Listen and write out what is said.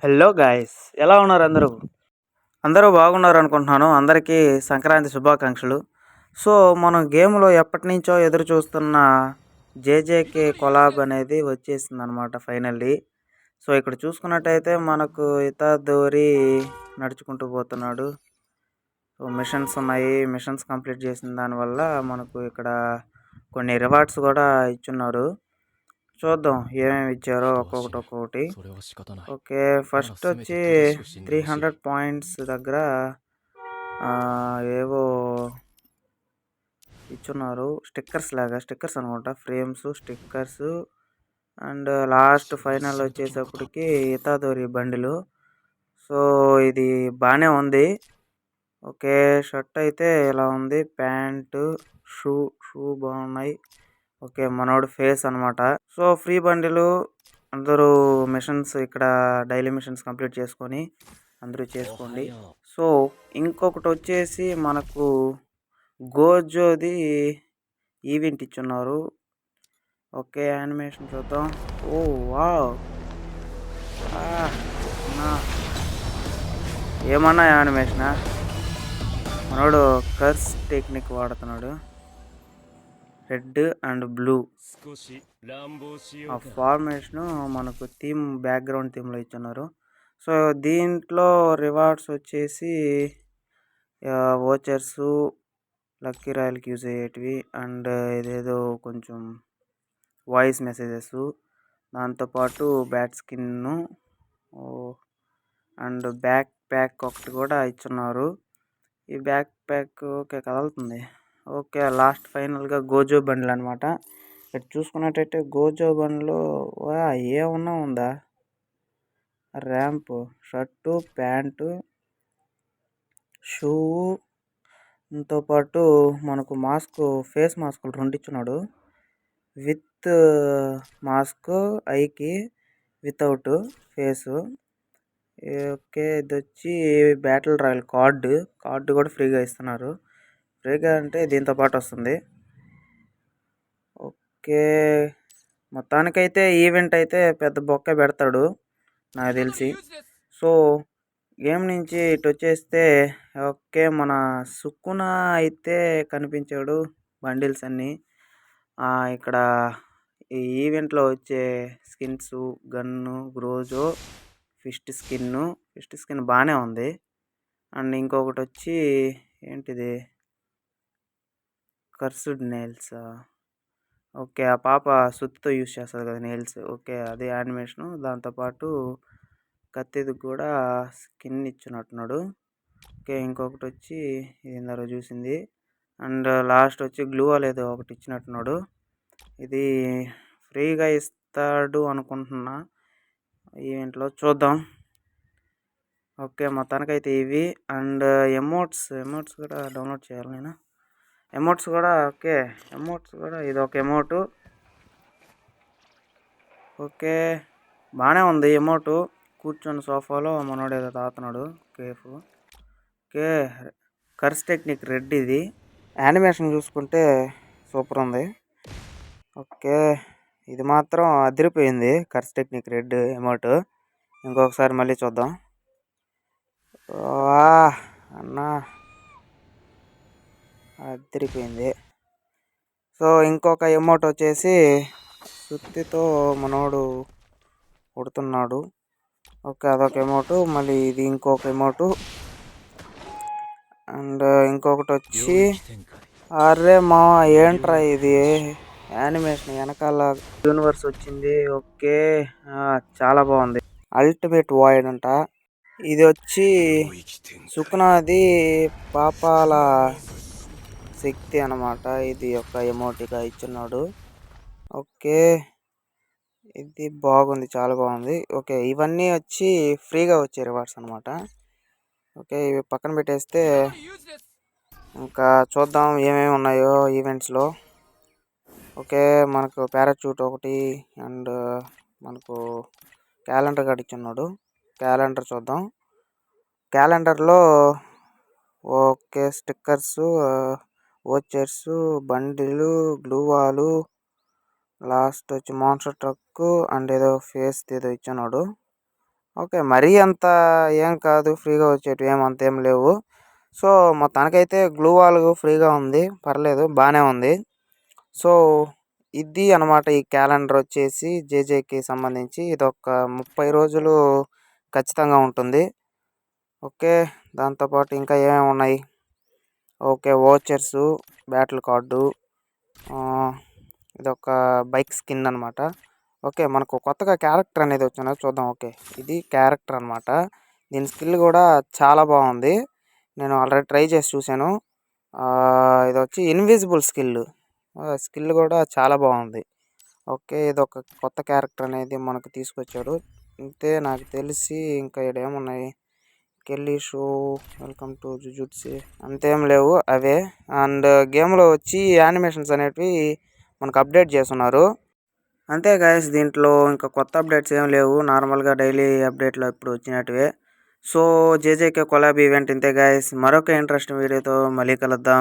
Hello guys, ఎలా ఉన్నారు అందరూ? అందరూ బాగున్నారు అనుకుంటున్నాను. అందరికీ సంక్రాంతి శుభాకాంక్షలు. సో మనం గేమ్లో ఎప్పటి నుంచో ఎదురు చూస్తున్న జేజేకే కొలాబ్ అనేది వచ్చేసింది అనమాట ఫైనల్లీ. సో ఇక్కడ చూసుకున్నట్టయితే మనకు ఇతాదోరి నడుచుకుంటూ పోతున్నాడు. సో మిషన్స్ ఉన్నాయి. మిషన్స్ కంప్లీట్ చేసిన దానివల్ల మనకు ఇక్కడ కొన్ని రివార్డ్స్ కూడా ఇచ్చున్నారు. చూద్దాం ఏమేమి ఇచ్చారో ఒక్కొక్కటి. ఓకే, ఫస్ట్ వచ్చి 300 పాయింట్స్ దగ్గర ఏవో ఇచ్చున్నారు. స్టిక్కర్స్ అనుకుంటా, frames, stickers. And last final వచ్చేసప్పటికి ఇతాదోరి బండిలు. సో ఇది బాగానే ఉంది. ఓకే, షర్ట్ అయితే ఇలా ఉంది, ప్యాంటు, షూ బాగున్నాయి. ఓకే, మనోడు ఫేస్ అనమాట. సో ఫ్రీ బండిలు అందరూ మిషన్స్ ఇక్కడ డైలీ మిషన్స్ కంప్లీట్ చేసుకొని అందరూ చేసుకోండి. సో ఇంకొకటి వచ్చేసి మనకు గోజోది ఈవెంట్ ఇచ్చున్నారు. ఓకే, యానిమేషన్ చూద్దాం. ఓ వావ్, ఏమన్నా యానిమేషనా? మనోడు కర్స్ టెక్నిక్ వాడుతున్నాడు. రెడ్ అండ్ బ్లూ ఆ ఫార్మేషన్ మనకు థీమ్, బ్యాక్గ్రౌండ్ థీమ్లో ఇచ్చున్నారు. సో దీంట్లో రివార్డ్స్ వచ్చేసి వోచర్స్, లక్కీ రాయల్కి యూజ్ అయ్యేటివి, అండ్ ఇదేదో కొంచెం వాయిస్ మెసేజెస్, దాంతోపాటు బ్యాట్ స్కిన్ను అండ్ బ్యాక్ ప్యాక్ ఒకటి కూడా ఇచ్చున్నారు. ఈ బ్యాక్ ప్యాక్ ఓకే కదులుతుంది. ఓకే, లాస్ట్ ఫైనల్గా గోజో బండ్లు అనమాట. ఇక్కడ చూసుకున్నట్టయితే గోజో బండ్లు ఏమన్నా ఉందా? ర్యాంప్, షర్టు, ప్యాంటు, షూ, పాటు మనకు మాస్క్, ఫేస్ మాస్కులు 2 ఇచ్చున్నాడు. విత్ మాస్క్ ఐకి, వితౌట్ ఫేసు. ఓకే, ఇది వచ్చి బ్యాటిల్ రాయల్ కార్డు కూడా ఫ్రీగా ఇస్తున్నారు. ఫ్రీగా అంటే దీంతో పాటు వస్తుంది. ఓకే, మొత్తానికైతే ఈవెంట్ అయితే పెద్ద బొక్క పెడతాడు నాకు తెలిసి. సో గేమ్ నుంచి ఇటు వచ్చేస్తే ఓకే, మన సుకున అయితే కనిపించాడు. బండిల్స్ అన్నీ ఇక్కడ ఈ ఈవెంట్లో వచ్చే స్కిన్స్, గన్ను, గ్రోజో, ఫిస్ట్ స్కిన్ బాగానే ఉంది. అండ్ ఇంకొకటి వచ్చి ఏంటిది, కర్సుడ్ నెయిల్స్. ఓకే, ఆ పాప సుత్తితో యూజ్ చేస్తుంది కదా నెయిల్స్. ఓకే, అదే యానిమేషను. దాంతోపాటు కత్తిది కూడా స్కిన్ ఇచ్చినట్టున్నాడు. ఓకే, ఇంకొకటి వచ్చి ఇది ఇందాక చూసింది. అండ్ లాస్ట్ వచ్చి గ్లూ అనేది ఒకటి ఇచ్చినట్టున్నాడు. ఇది ఫ్రీగా ఇస్తాడు అనుకుంటున్నా ఈవెంట్లో, చూద్దాం. ఓకే, మొత్తానికైతే ఇవి. అండ్ ఎమోట్స్ కూడా డౌన్లోడ్ చేయాలి నేను. ఎమోట్స్ కూడా ఓకే, ఇది ఒక ఎమోటు. ఓకే, బాగానే ఉంది ఎమోటు. కూర్చొని సోఫాలో మనోడు ఏదో తాగుతున్నాడు cafe. Okay, curse technique red. ఇది యానిమేషన్ చూసుకుంటే సూపర్ ఉంది. ఓకే, ఇది మాత్రం అదిరిపోయింది, కర్స్ టెక్నిక్ రెడ్ ఎమోటు. ఇంకొకసారి మళ్ళీ చూద్దాం. అన్నా అదిరిపోయింది. సో ఇంకొక ఎమోట్ వచ్చేసి సుత్తితో మనోడు కొడుతున్నాడు. ఓకే, అదొక ఎమోటు. మళ్ళీ ఇది ఇంకొక ఎమోటు. అండ్ ఇంకొకటి వచ్చి అరే మా ఏంట్రా ఇది యానిమేషన్ వెనకాల యూనివర్స్ వచ్చింది. ఓకే, చాలా బాగుంది. అల్టిమేట్ వాయిడ్ అంట. ఇది వచ్చి సుకునాది పాపాల శక్తి అనమాట. ఇది ఒక ఎమోటిగా ఇచ్చున్నాడు. ఓకే, ఇది బాగుంది, చాలా బాగుంది. ఓకే, ఇవన్నీ వచ్చి ఫ్రీగా వచ్చే రివార్డ్స్ అనమాట. ఓకే, ఇవి పక్కన పెట్టేస్తే ఇంకా చూద్దాం ఏమేమి ఉన్నాయో ఈవెంట్స్లో. ఓకే, మనకు పారాచూట్ ఒకటి, అండ్ మనకు క్యాలెండర్ కూడా ఇచ్చున్నాడు. క్యాలెండర్ చూద్దాం. క్యాలెండర్లో ఓకే, స్టిక్కర్స్, వోచర్స్, బండిలు, గ్లూవాలు, లాస్ట్ వచ్చి మాన్స్టర్ ట్రక్, అండ్ ఏదో ఫేస్ ఏదో ఇచ్చున్నాడు. ఓకే. మరీ అంత ఏం కాదు. ఫ్రీగా వచ్చేటివి అంతేం లేవు. సో, మొత్తానికైతే గ్లూ వాల్ ఫ్రీగా ఉంది. పర్లేదు బానే ఉంది. సో, ఇది అనమాట ఈ క్యాలెండర్ వచ్చేసి జేజేకి సంబంధించి. ఇదొక 30 రోజులు ఖచ్చితంగా ఉంటుంది. ఓకే. దాంతో పాటు ఇంకా ఏమేమి ఉన్నాయి? ఓకే. వోచర్సు, బ్యాటిల్ కార్డు, ఇదొక బైక్ స్కిన్ అనమాట. ఓకే. మనకు కొత్తగా క్యారెక్టర్ అనేది వచ్చింది చూద్దాం. ఓకే. ఇది క్యారెక్టర్ అనమాట. దీని స్కిల్ కూడా చాలా బాగుంది. నేను ఆల్రెడీ ట్రై చేసి చూశాను. ఇదొచ్చి ఇన్విజిబుల్ స్కిల్. స్కిల్ కూడా చాలా బాగుంది. ఓకే. ఇదొక కొత్త క్యారెక్టర్ అనేది మనకు తీసుకొచ్చాడు. అంతే నాకు తెలిసి ఇంకా ఈడేమున్నాయి? Kelly show, welcome to jujutsu అంతేం లేవు అవే. అండ్ గేమ్లో వచ్చి యానిమేషన్స్ అనేటివి మనకు అప్డేట్ చేస్తున్నారు. అంతే గైస్, దీంట్లో ఇంకా కొత్త అప్డేట్స్ ఏం లేవు. నార్మల్గా డైలీ అప్డేట్లో ఇప్పుడు వచ్చినట్టువే. సో జేజేకే కొలాబ్ ఈవెంట్ ఇంతే గైస్. మరొక ఇంట్రెస్టింగ్ వీడియోతో మళ్ళీ కలుద్దాం.